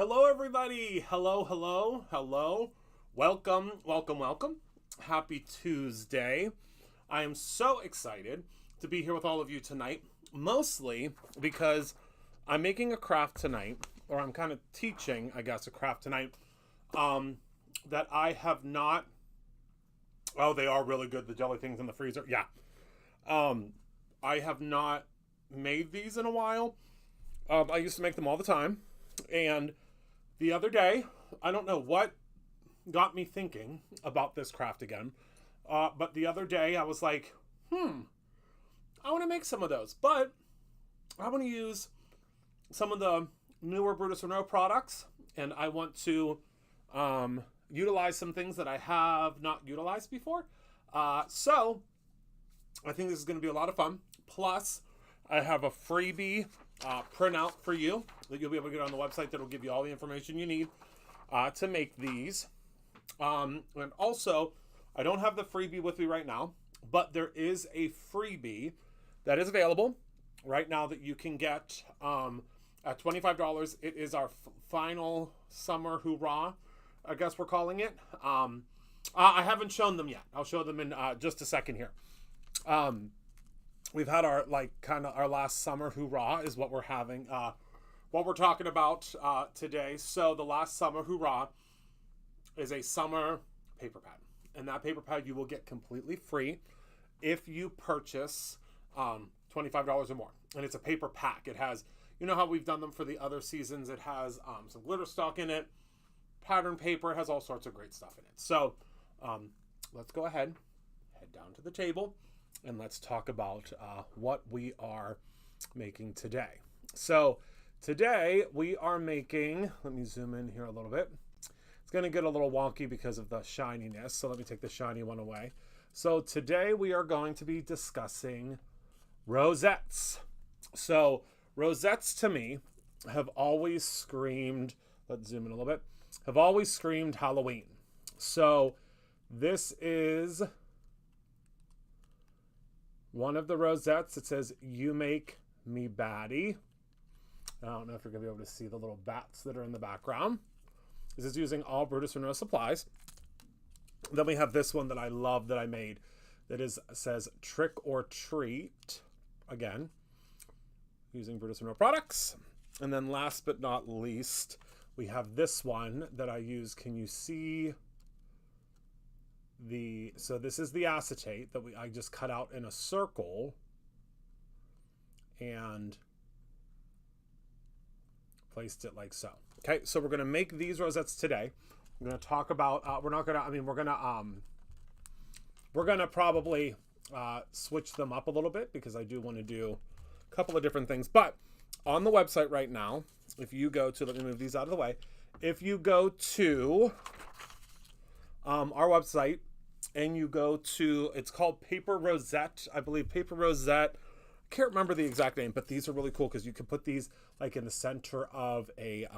Hello, everybody. Hello, hello, hello. Welcome, welcome, welcome. Happy Tuesday. I am so excited to be here with all of you tonight, mostly because I'm making a craft tonight, or I'm kind of teaching, I guess, a craft tonight that I have not. Oh, they are really good, the jelly things in the freezer. Yeah. I have not made these in a while. I used to make them all the time. And the other day, I don't know what got me thinking about this craft again. But the other day, I was like, I want to make some of those. But I want to use some of the newer Brutus Monroe products. And I want to utilize some things that I have not utilized before. So I think this is going to be a lot of fun. Plus, I have a freebie printout for you that you'll be able to get on the website that will give you all the information you need to make these. And also, I don't have the freebie with me right now, but there is a freebie that is available right now that you can get at $25. It is our final summer hoorah, I guess we're calling it. I haven't shown them yet. I'll show them in just a second here. We've had our our last summer hoorah is what we're having, what we're talking about today. So the last summer hoorah is a summer paper pad, and that paper pad you will get completely free if you purchase $25 or more. And it's a paper pack. It has, you know how we've done them for the other seasons. It has some glitter stock in it, pattern paper. It has all sorts of great stuff in it. So let's go ahead, head down to the table, and let's talk about what we are making today. So today we are making, let me zoom in here a little bit. It's going to get a little wonky because of the shininess, so let me take the shiny one away. So today we are going to be discussing rosettes. So rosettes to me have always screamed, let's zoom in a little bit, have always screamed Halloween. So this is one of the rosettes. It says, "You make me baddie." I don't know if you're going to be able to see the little bats that are in the background. This is using all Brutus Monroe supplies. Then we have this one that I love that I made that says "Trick or Treat." Again, using Brutus Monroe products. And then last but not least, we have this one that I use. Can you see so this is the acetate that I just cut out in a circle and placed it like so. Okay, so we're going to make these rosettes today. We're going to talk about, we're going to probably switch them up a little bit because I do want to do a couple of different things. But on the website right now, if you go to, let me move these out of the way. If you go to our website and you go to, it's called Paper Rosette, I believe, Paper Rosette. I can't remember the exact name, but these are really cool because you can put these like in the center of a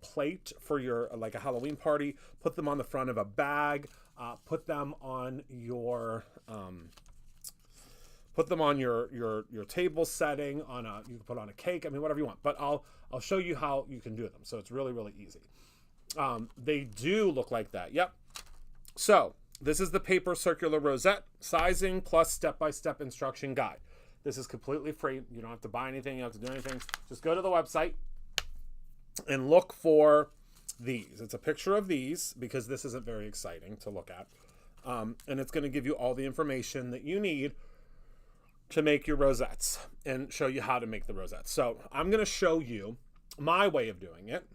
plate for your like a Halloween party. Put them on the front of a bag. Put them on your table setting on you can put on a cake. I mean, whatever you want. But I'll show you how you can do them. So it's really, really easy. They do look like that. Yep. So this is the paper circular rosette sizing plus step-by-step instruction guide. This is completely free. You don't have to buy anything. You don't have to do anything. Just go to the website and look for these. It's a picture of these because this isn't very exciting to look at. And it's going to give you all the information that you need to make your rosettes and show you how to make the rosettes. So I'm going to show you my way of doing it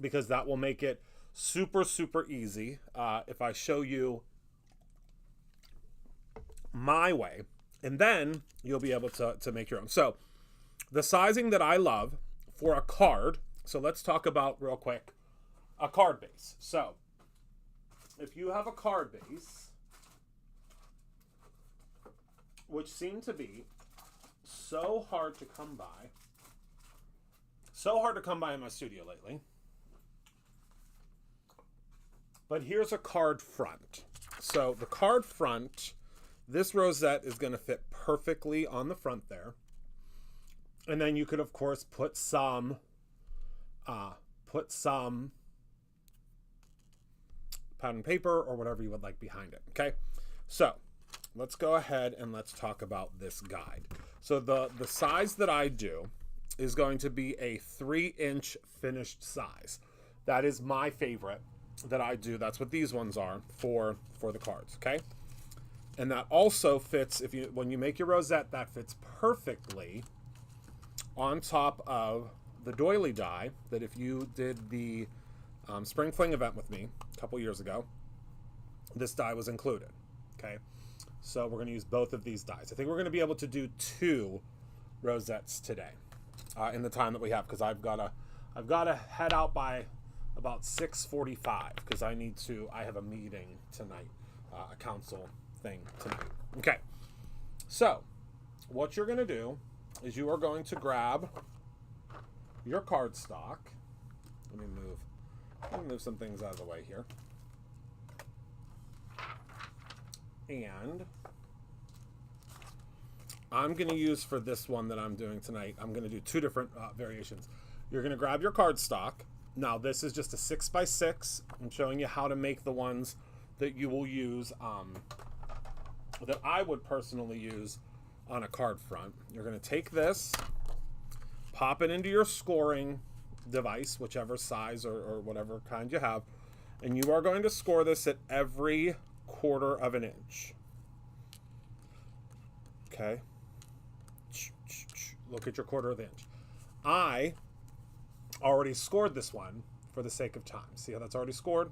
because that will make it super, super easy if I show you my way, and then you'll be able to make your own. So the sizing that I love for a card, so let's talk about real quick a card base. So if you have a card base, which seem to be so hard to come by in my studio lately, but here's a card front. So the card front, this rosette is going to fit perfectly on the front there. And then you could, of course, put some put some pattern paper or whatever you would like behind it. Okay, so let's go ahead and let's talk about this guide. So the size that I do is going to be a 3-inch finished size. That is my favorite that I do. That's what these ones are for the cards. Okay, and that also fits, when you make your rosette, that fits perfectly on top of the doily die that if you did the Spring Fling event with me a couple years ago, this die was included. Okay, so we're going to use both of these dies. I think we're going to be able to do 2 rosettes today in the time that we have, because I've got to head out by about 6:45 because I have a meeting tonight, a council thing tonight. Okay, so what you're going to do is you are going to grab your cardstock. Let me move some things out of the way here. And I'm going to use, for this one that I'm doing tonight, I'm going to do 2 different variations. You're going to grab your cardstock. Now, this is just a 6x6. I'm showing you how to make the ones that you will use, that I would personally use on a card front. You're going to take this, pop it into your scoring device, whichever size or whatever kind you have, and you are going to score this at every 1/4 of an inch. Okay, look at your 1/4 of the inch. I already scored this one for the sake of time. See how that's already scored?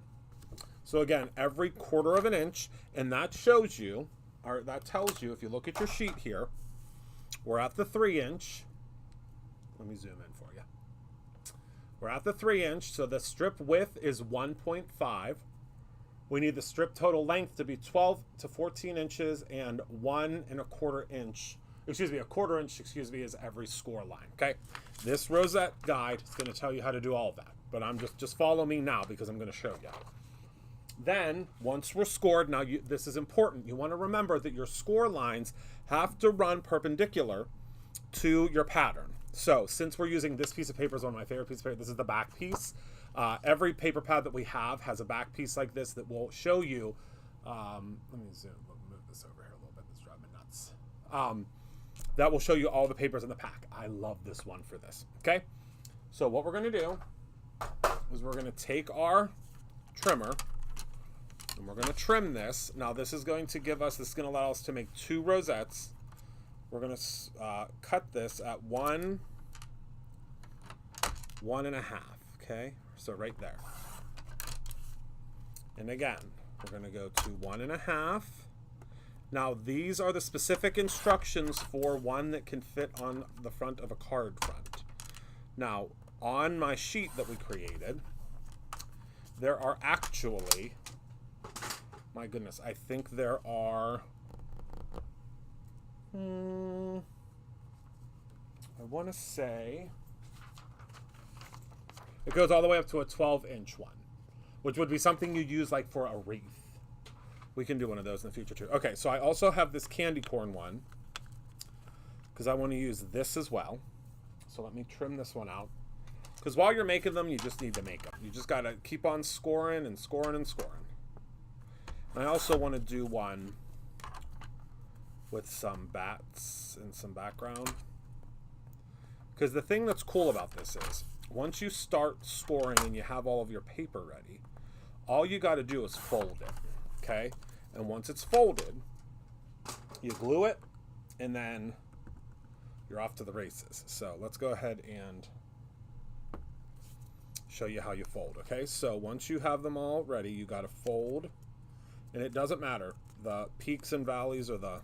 So again, every 1/4 of an inch, and that shows you, or that tells you, if you look at your sheet here, we're at the 3-inch. Let me zoom in for you. We're at the 3-inch, so the strip width is 1.5. We need the strip total length to be 12 to 14 inches, and 1 1/4 inch, excuse me, 1/4 inch, excuse me, is every score line. Okay, this rosette guide is going to tell you how to do all of that, but I'm just follow me now because I'm going to show you. Then once we're scored, now this is important. You want to remember that your score lines have to run perpendicular to your pattern. So since we're using this piece of paper, is one of my favorite pieces of paper. This is the back piece. Every paper pad that we have has a back piece like this that will show you. Let me move this over here a little bit. This drives me nuts. That will show you all the papers in the pack. I love this one for this. Okay, so what we're going to do is we're going to take our trimmer and we're going to trim this. Now this is going to allow us to make 2 rosettes. We're going to cut this at 1 1.5. Okay, so right there. And again, we're going to go to 1.5. Now these are the specific instructions for one that can fit on the front of a card front. Now on my sheet that we created, there are actually, my goodness, I think there are, I want to say, it goes all the way up to a 12-inch one, which would be something you'd use like for a wreath. We can do one of those in the future too. Okay, so I also have this candy corn one because I want to use this as well. So let me trim this one out. Because while you're making them, you just need to make them. You just got to keep on scoring and scoring and scoring. And I also want to do one with some bats and some background. Because the thing that's cool about this is, once you start scoring and you have all of your paper ready, all you got to do is fold it. Okay, and once it's folded, you glue it, and then you're off to the races. So let's go ahead and show you how you fold. Okay, so once you have them all ready, you got to fold, and it doesn't matter the peaks and valleys or the,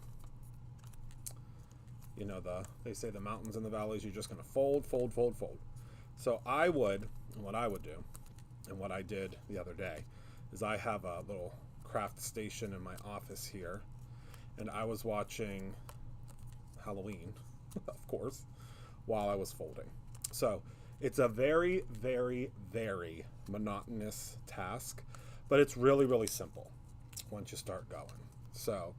you know, they say the mountains and the valleys. You're just going to fold, fold, fold, fold. So what I would do, and what I did the other day, is I have a little craft station in my office here, and I was watching Halloween, of course, while I was folding. So it's a very, very, very monotonous task, but it's really, really simple once you start going. So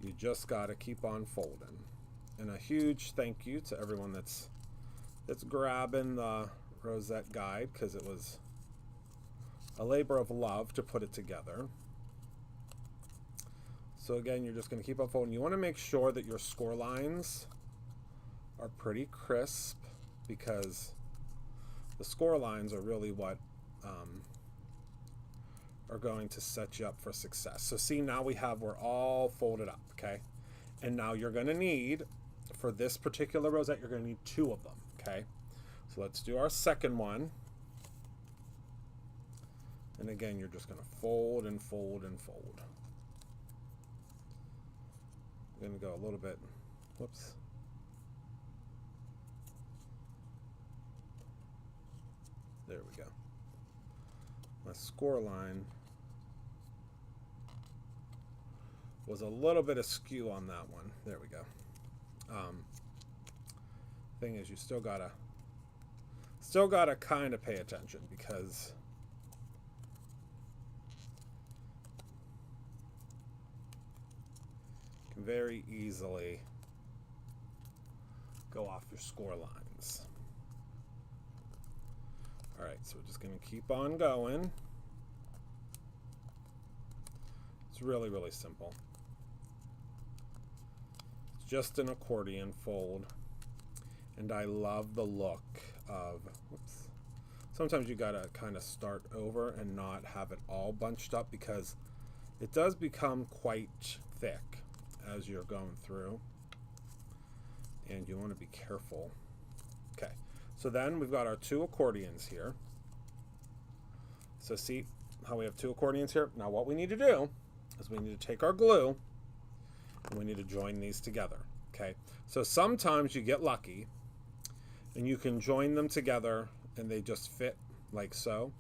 you just got to keep on folding. And a huge thank you to everyone that's grabbing the rosette guide because it was a labor of love to put it together. So again, you're just going to keep on folding. You want to make sure that your score lines are pretty crisp, because the score lines are really what are going to set you up for success. So see, now we're all folded up, okay? And now you're going to need, for this particular rosette, you're going to need 2 of them, okay? So let's do our second one. And again, you're just going to fold and fold and fold. I'm going to go a little bit, whoops. There we go. My score line was a little bit askew on that one. There we go. Thing is, you still gotta kind of pay attention, because you can very easily go off your score lines. All right, so we're just going to keep on going. It's really, really simple. It's just an accordion fold. And I love the look of, whoops. Sometimes you got to kind of start over and not have it all bunched up, because it does become quite thick as you're going through. And you want to be careful. Okay. So then we've got our 2 accordions here. So see how we have 2 accordions here? Now what we need to do is we need to take our glue and we need to join these together, okay? So sometimes you get lucky and you can join them together and they just fit like so.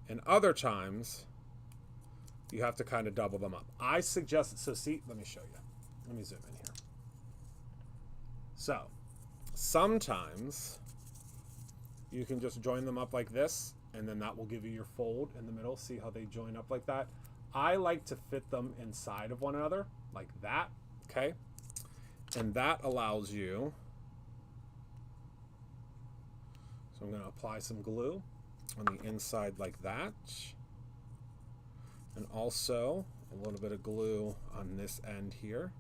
And other times you have to kind of double them up. I suggest, so see, let me show you. Let me zoom in here. So sometimes you can just join them up like this, and then that will give you your fold in the middle. See how they join up like that? I like to fit them inside of one another like that, okay? And that allows you, so I'm going to apply some glue on the inside like that, and also a little bit of glue on this end here.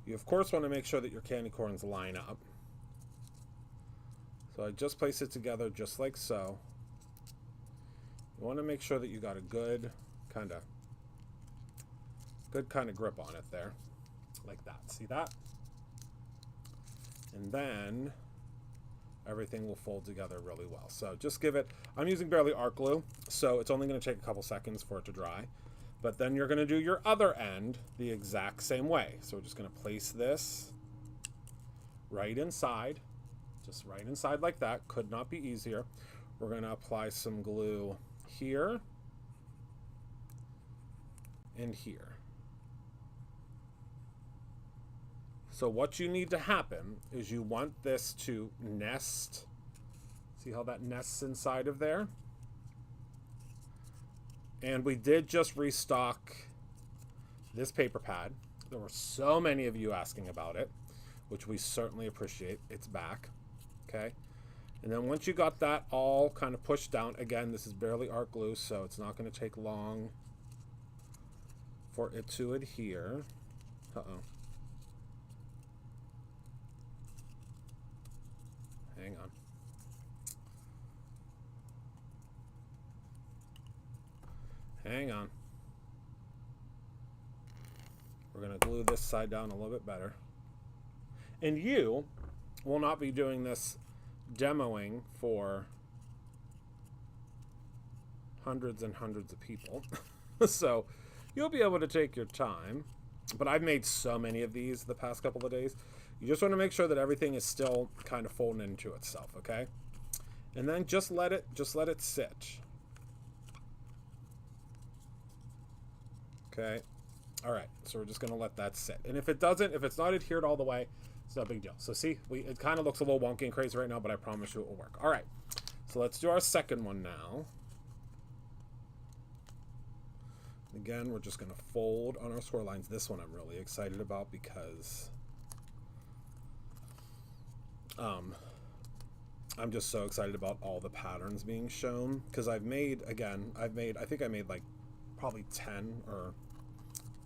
You of course want to make sure that your candy corns line up. So I just place it together just like so. You want to make sure that you got a good kind of grip on it there, like that. See that? And then everything will fold together really well. So just give it, I'm using barely art glue, so it's only going to take a couple seconds for it to dry. But then you're going to do your other end the exact same way. So we're just going to place this right inside, just right inside like that. Could not be easier. We're going to apply some glue here and here. So what you need to happen is you want this to nest. See how that nests inside of there? And we did just restock this paper pad. There were so many of you asking about it, which we certainly appreciate. It's back, okay? And then once you got that all kind of pushed down, again, this is barely art glue, so it's not going to take long for it to adhere. Uh-oh. Hang on. Hang on. We're going to glue this side down a little bit better. And you will not be doing this demoing for hundreds and hundreds of people. So you'll be able to take your time. But I've made so many of these the past couple of days. You just want to make sure that everything is still kind of folding into itself, okay? And then just let it sit. Okay. All right. So we're just going to let that sit. And if it's not adhered all the way, it's no big deal. So see, it kind of looks a little wonky and crazy right now, but I promise you it will work. All right. So let's do our second one now. Again, we're just going to fold on our score lines. This one I'm really excited about because I'm just so excited about all the patterns being shown, because I think I made like probably 10 or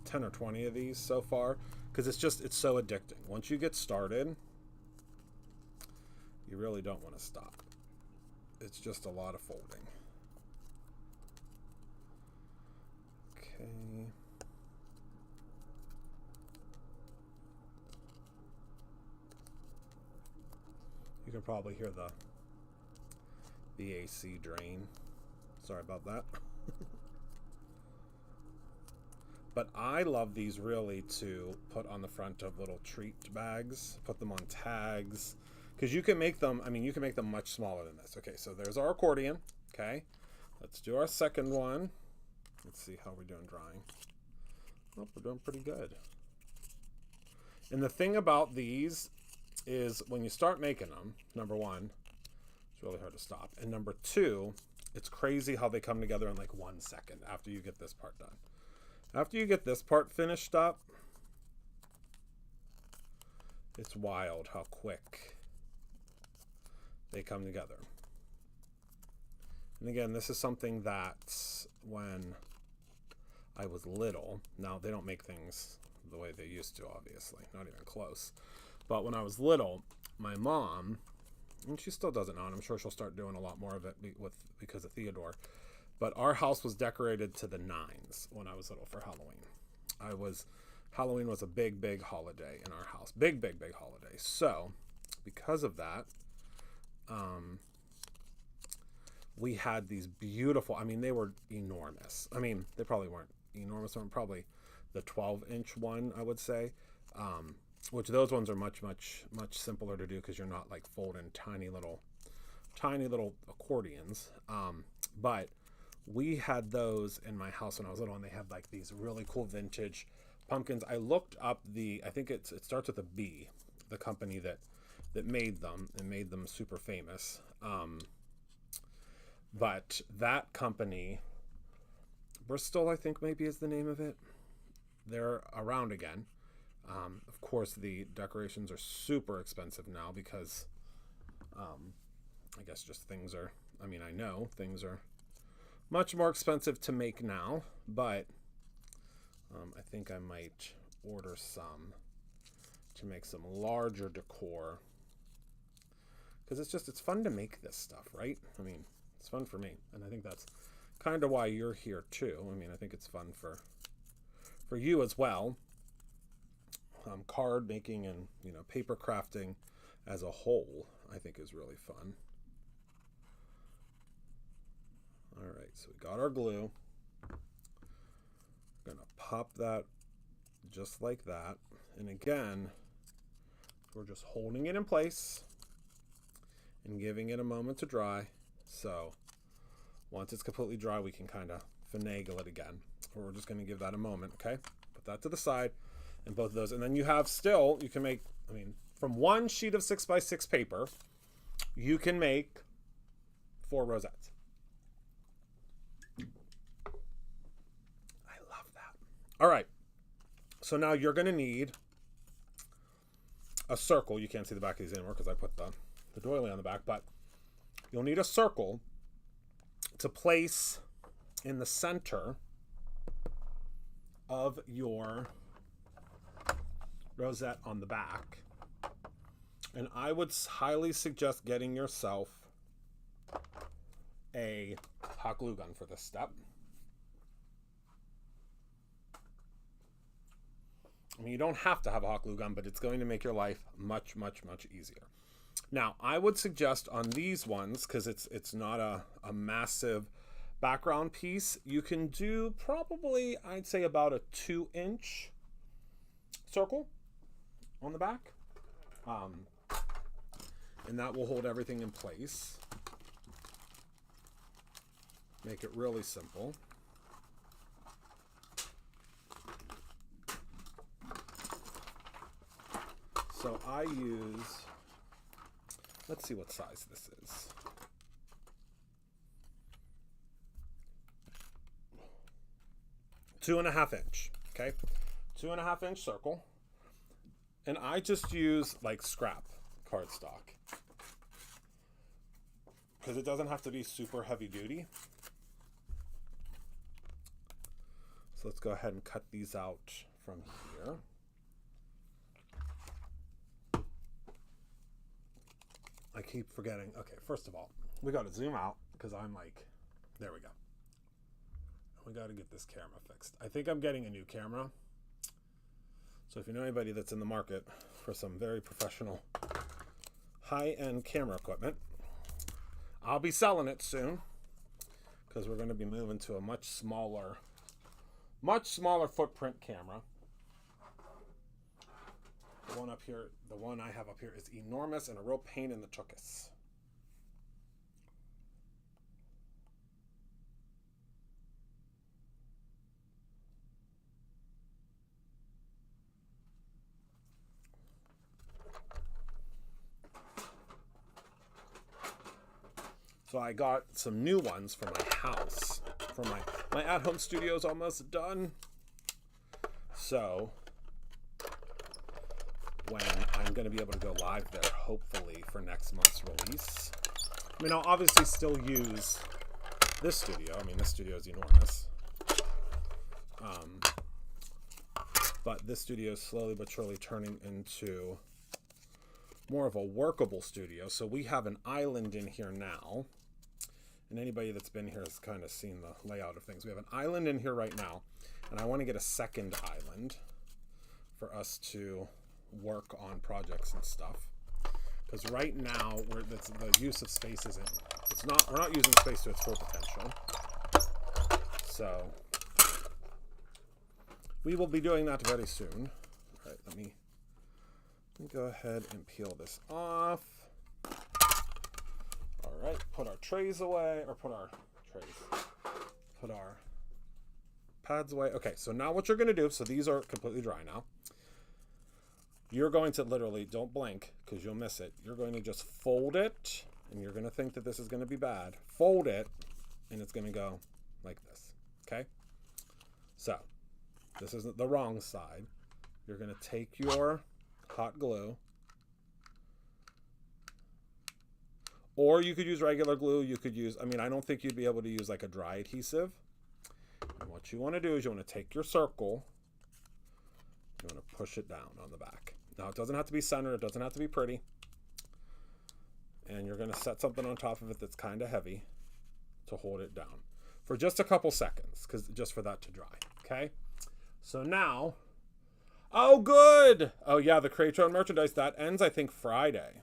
20 of these so far, because it's so addicting. Once you get started, you really don't want to stop. It's just a lot of folding. Okay. You can probably hear the AC drain. Sorry about that. But I love these really to put on the front of little treat bags, put them on tags, because you can make them, you can make them much smaller than this. Okay, so there's our accordion. Okay, let's do our second one. Let's see how we're doing drying. Oh, we're doing pretty good. And the thing about these is when you start making them, number one, it's really hard to stop. And number two, it's crazy how they come together in like 1 second after you get this part done. After you get this part finished up, it's wild how quick they come together. And again, this is something that when I was little, now they don't make things the way they used to, obviously, not even close. But when I was little, my mom, and she still does it now, and I'm sure she'll start doing a lot more of it because of Theodore, but our house was decorated to the nines when I was little for Halloween. Halloween was a big, big holiday in our house. Big, big, big holiday. So, because of that, we had these beautiful, they were enormous. They probably weren't enormous. They were probably the 12-inch one, I would say. Which those ones are much, much, much simpler to do because you're not like folding tiny little accordions. But we had those in my house when I was little, and they had like these really cool vintage pumpkins. I looked up I think it starts with a B, the company that made them and made them super famous. But that company, Bristol, I think maybe is the name of it. They're around again. Of course, the decorations are super expensive now because I guess just things are, I know things are much more expensive to make now, but I think I might order some to make some larger decor, because it's fun to make this stuff, right? It's fun for me, and I think that's kind of why you're here too. I think it's fun for you as well. Card making and paper crafting as a whole, I think, is really fun. All right, so we got our glue. We're gonna pop that just like that, and again, we're just holding it in place and giving it a moment to dry. So once it's completely dry, we can kind of finagle it again. We're just going to give that a moment. Okay, put that to the side. And both of those, and then you can make, from one sheet of 6x6 paper, you can make 4 rosettes. I love that. All right, so now you're going to need a circle. You can't see the back of these anymore because I put the doily on the back, but you'll need a circle to place in the center of your rosette on the back. And I would highly suggest getting yourself a hot glue gun for this step. You don't have to have a hot glue gun, but it's going to make your life much, much, much easier. Now, I would suggest on these ones, because it's not a massive background piece, you can do probably, I'd say, about a 2-inch circle on the back, and that will hold everything in place. Make it really simple. So I use, let's see what size this is. Two and a half inch, okay? 2.5 inch circle. And I just use like scrap cardstock. because it doesn't have to be super heavy duty. So let's go ahead and cut these out from here. I keep forgetting. Okay, first of all, we got to zoom out because I'm like, there we go. We got to get this camera fixed. I think I'm getting a new camera. So if you know anybody that's in the market for some very professional high-end camera equipment, I'll be selling it soon because we're going to be moving to a much smaller footprint camera. The one up here, the one I have up here is enormous and a real pain in the tuchus. So I got some new ones for my house. For my at-home studio is almost done. So when I'm going to be able to go live there, hopefully for next month's release. I mean, I'll obviously still use this studio. I mean, this studio is enormous. But this studio is slowly but surely turning into more of a workable studio. So we have an island in here now. And anybody that's been here has kind of seen the layout of things. We have an island in here right now. And I want to get a second island for us to work on projects and stuff. Because right now, the use of space isn't, we're not using space to its full potential. So we will be doing that very soon. All right, let me go ahead and peel this off. All right, put our trays away, or put our pads away. Okay, so now what you're going to do, so these are completely dry now. You're going to literally, don't blink because you'll miss it. You're going to just fold it, and you're going to think that this is going to be bad. Fold it, and it's going to go like this, okay? So this isn't the wrong side. You're going to take your hot glue, or you could use regular glue. You could use, I mean, I don't think you'd be able to use like a dry adhesive. And what you want to do is you want to take your circle, you want to push it down on the back. Now, it doesn't have to be centered. It doesn't have to be pretty. And you're going to set something on top of it that's kind of heavy to hold it down for just a couple seconds, just for that to dry, okay? So now, oh, good. Oh, yeah, the Create Your Own merchandise, that ends, I think, Friday.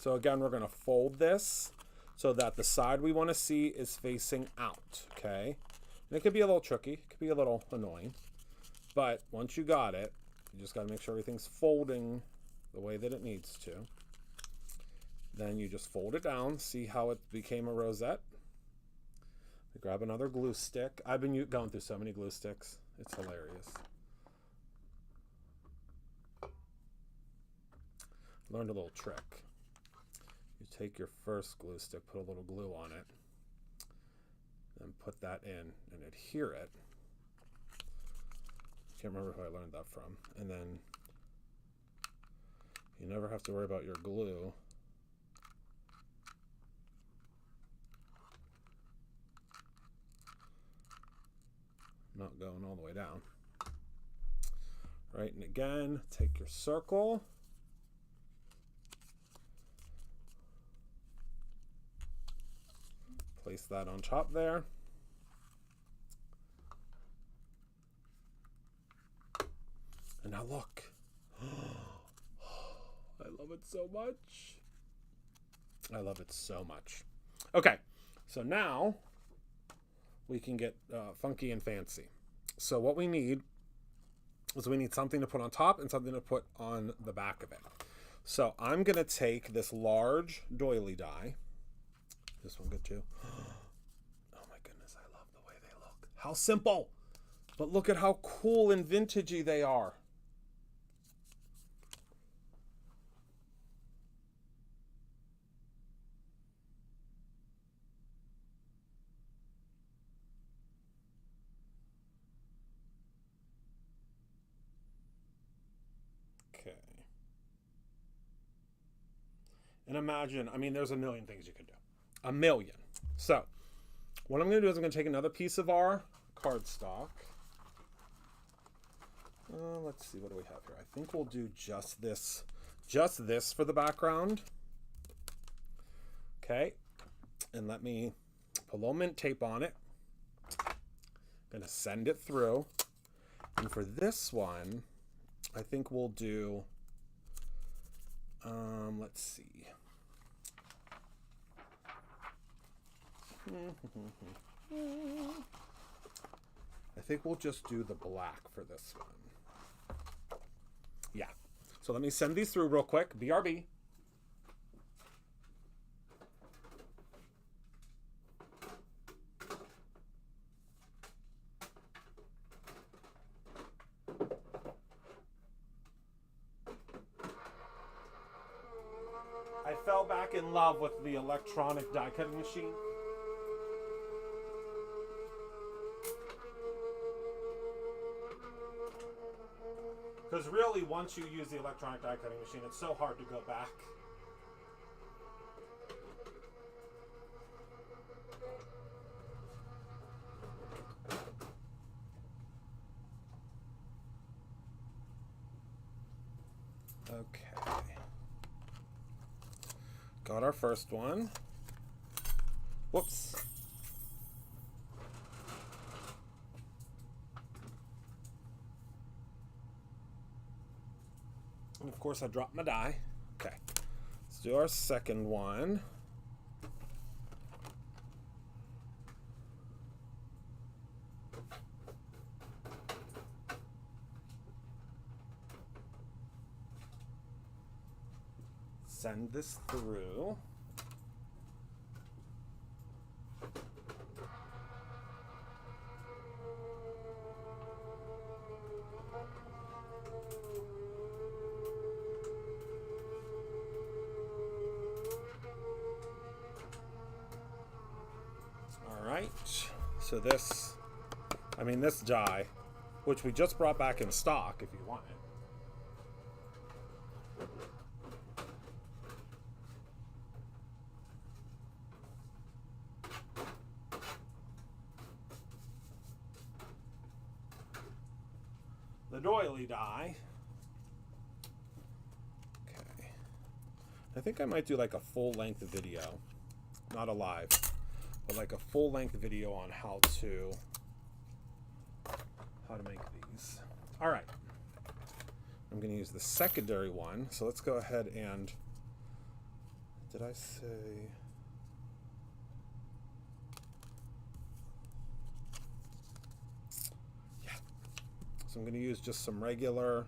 So, again, we're going to fold this so that the side we want to see is facing out, okay? And it could be a little tricky. It could be a little annoying. But once you got it, you just got to make sure everything's folding the way that it needs to. Then you just fold it down. See how it became a rosette? Grab another glue stick. I've been going through so many glue sticks. It's hilarious. Learned a little trick. You take your first glue stick, put a little glue on it, then put that in and adhere it. Can't remember who I learned that from. And then you never have to worry about your glue not going all the way down. Right, and again, take your circle. Place that on top there. And now look. I love it so much. I love it so much. Okay, so now we can get funky and fancy. So what we need is we need something to put on top and something to put on the back of it. So I'm going to take this large doily die. This one good too. Oh my goodness, I love the way they look. How simple, but look at how cool and vintagey they are. Okay. And imagine, I mean, there's a million things you can do. A million. So what I'm going to do is I'm going to take another piece of our cardstock. Let's see, what do we have here? I think we'll do just this for the background. Okay, and let me put a little mint tape on it. I'm going to send it through. And for this one, I think we'll do, let's see. I think we'll just do the black for this one. Yeah. So let me send these through real quick. BRB. I fell back in love with the electronic die cutting machine. Because really, once you use the electronic die cutting machine, it's so hard to go back. Okay. Got our first one. Whoops. And of course I dropped my die. Okay, let's do our second one. Send this through. So this die, which we just brought back in stock if you want it. The doily die. Okay. I think I might do like a full-length video, not a live, but like a full-length video on how to make these. All right. I'm going to use the secondary one. So let's go ahead and, did I say? Yeah. So I'm going to use just some regular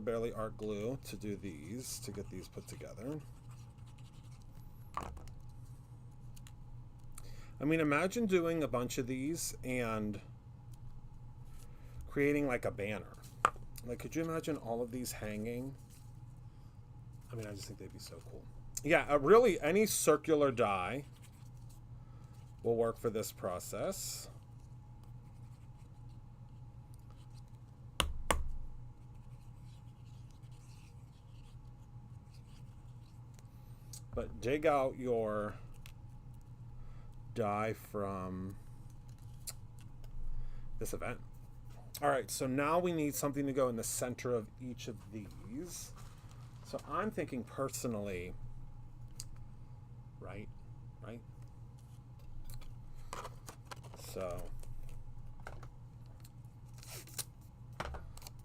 Barely Art glue to do these, to get these put together. I mean, imagine doing a bunch of these and creating like a banner. Like, could you imagine all of these hanging? I mean, I just think they'd be so cool. Yeah, really, any circular die will work for this process. But dig out your die from this event. All right, so now we need something to go in the center of each of these. So I'm thinking personally, right? So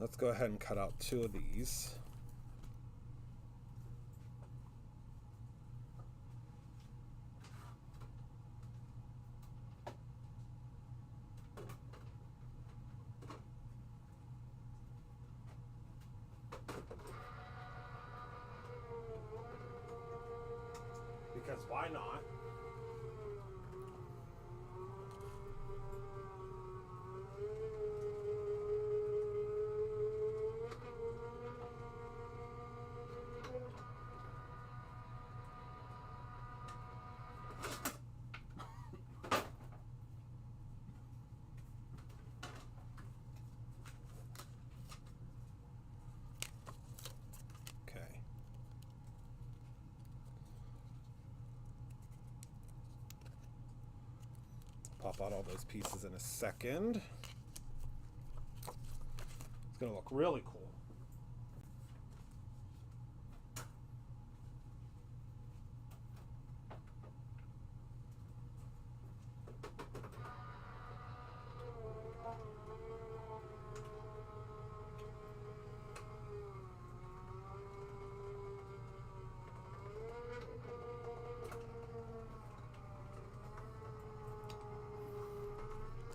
let's go ahead and cut out 2 of these. Because why not? Pop out all those pieces in a second. It's going to look really cool.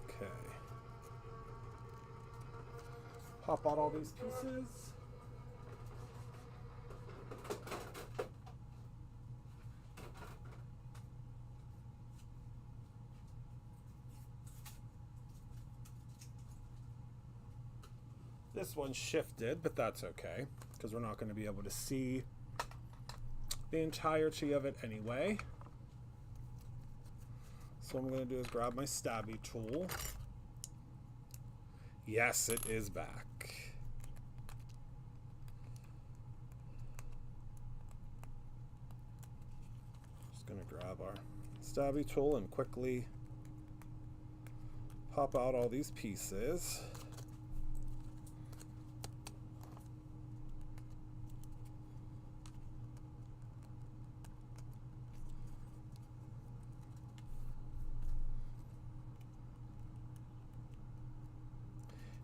Okay. Pop out all these pieces. This one shifted, but that's okay, because we're not going to be able to see the entirety of it anyway. So what I'm going to do is grab my stabby tool. Yes, it is back. Just going to grab our stabby tool and quickly pop out all these pieces.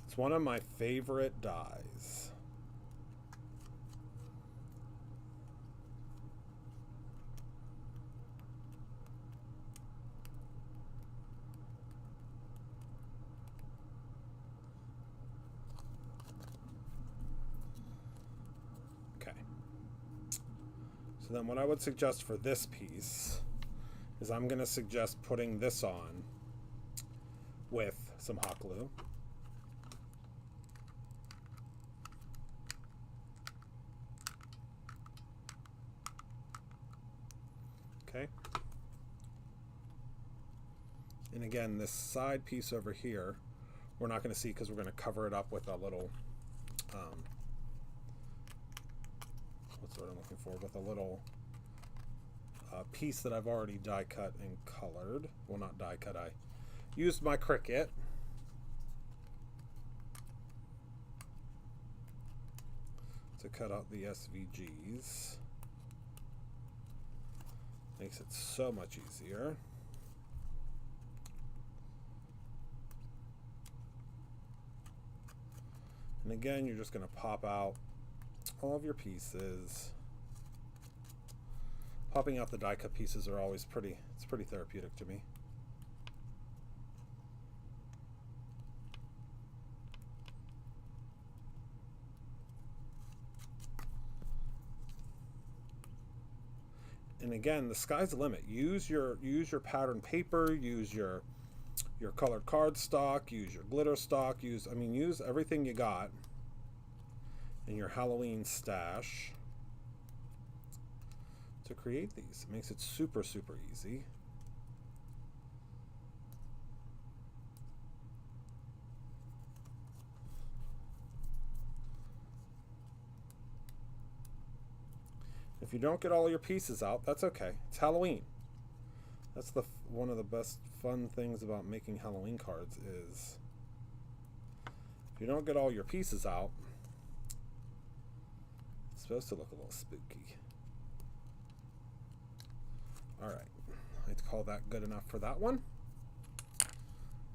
It's one of my favorite dies. Okay. So then what I would suggest for this piece is I'm going to suggest putting this on with some hot glue. Okay. And again, this side piece over here, we're not going to see because we're going to cover it up with a little, what's the word I'm looking for? With a little piece that I've already die cut and colored. Well, not die cut, I used my Cricut. To cut out the SVGs. Makes it so much easier. And again, you're just going to pop out all of your pieces. Popping out the die cut pieces are always pretty therapeutic to me. And again, the sky's the limit. Use your pattern paper, use your colored cardstock, use your glitter stock, use everything you got in your Halloween stash to create these. It makes it super easy. If you don't get all your pieces out, that's okay. It's Halloween. That's one of the best fun things about making Halloween cards is if you don't get all your pieces out, it's supposed to look a little spooky. Alright, I'd call that good enough for that one.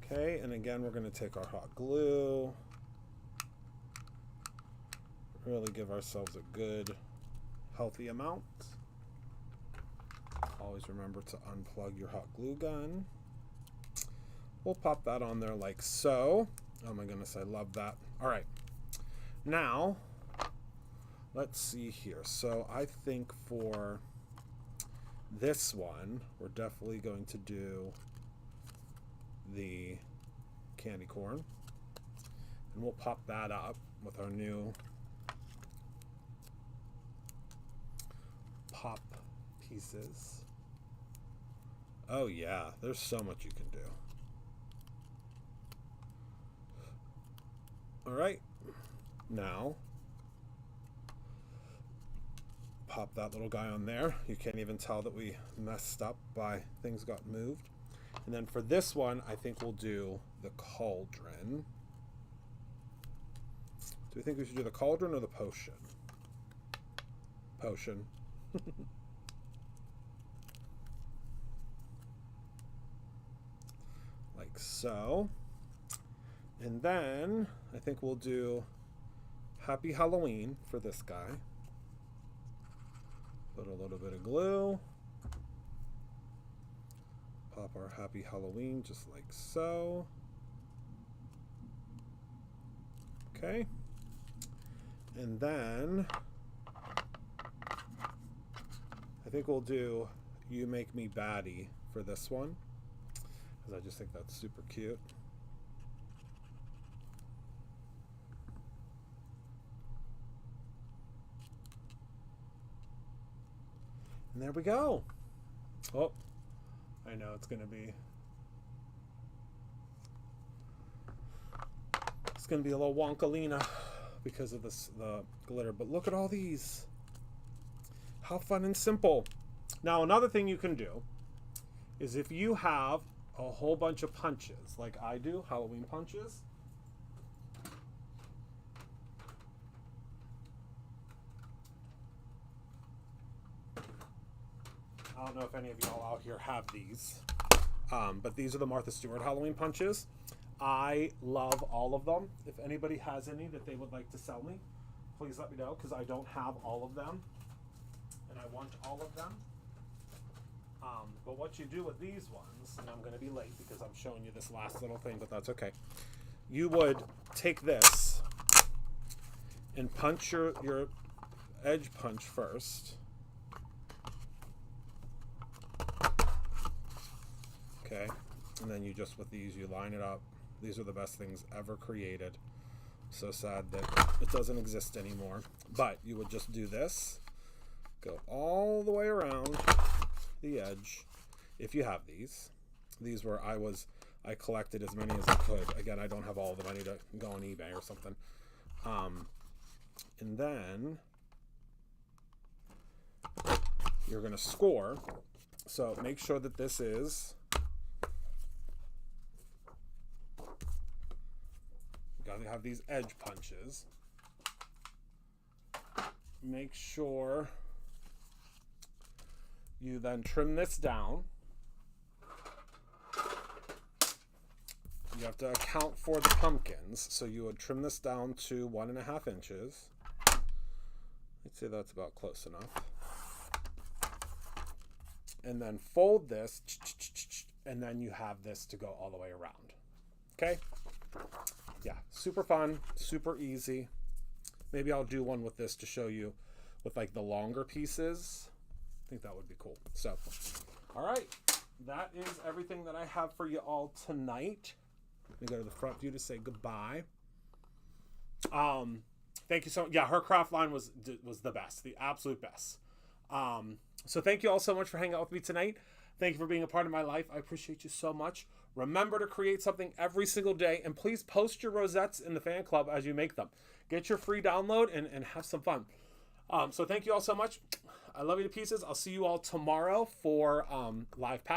Okay, and again we're going to take our hot glue, really give ourselves a good healthy amount. Always remember to unplug your hot glue gun. We'll pop that on there like so. Oh my goodness, I love that. All right, now let's see here. So I think for this one, we're definitely going to do the candy corn, and we'll pop that up with our new pop pieces. Oh yeah, there's so much you can do. All right, now pop that little guy on there. You can't even tell that we messed up by things got moved. And then for this one, I think we'll do the cauldron. Do we think we should do the cauldron or the potion? Potion. Like so. And then I think we'll do Happy Halloween for this guy. Put a little bit of glue. Pop our Happy Halloween just like so. Okay. And then I think we'll do You Make Me Batty for this one, because I just think that's super cute. And there we go. Oh, I know it's going to be a little wonkalina because of the glitter, but look at all these. How fun and simple. Now, another thing you can do is if you have a whole bunch of punches, like I do, Halloween punches, I don't know if any of y'all out here have these, but these are the Martha Stewart Halloween punches. I love all of them. If anybody has any that they would like to sell me, please let me know, because I don't have all of them, and I want all of them. But what you do with these ones, and I'm going to be late because I'm showing you this last little thing, but that's okay. You would take this and punch your edge punch first. Okay, and then you just, with these, you line it up. These are the best things ever created. So sad that it doesn't exist anymore. But you would just do this, go all the way around the edge. If you have these were, I collected as many as I could. Again, I don't have all the money to go on eBay or something. And then you're going to score. So make sure that this is, you have these edge punches. Make sure you then trim this down. You have to account for the pumpkins, so you would trim this down to 1.5 inches. I'd say that's about close enough. And then fold this, and then you have this to go all the way around. Okay? Yeah, super fun, super easy. Maybe I'll do one with this to show you with like the longer pieces. I think that would be cool. So, all right, that is everything that I have for you all tonight. Let me go to the front view to say goodbye. Thank you so much. Yeah, her craft line was the best, the absolute best. So thank you all so much for hanging out with me tonight. Thank you for being a part of my life. I appreciate you so much. Remember to create something every single day, and please post your rosettes in the fan club as you make them. Get your free download and have some fun. So thank you all so much. I love you to pieces. I'll see you all tomorrow for live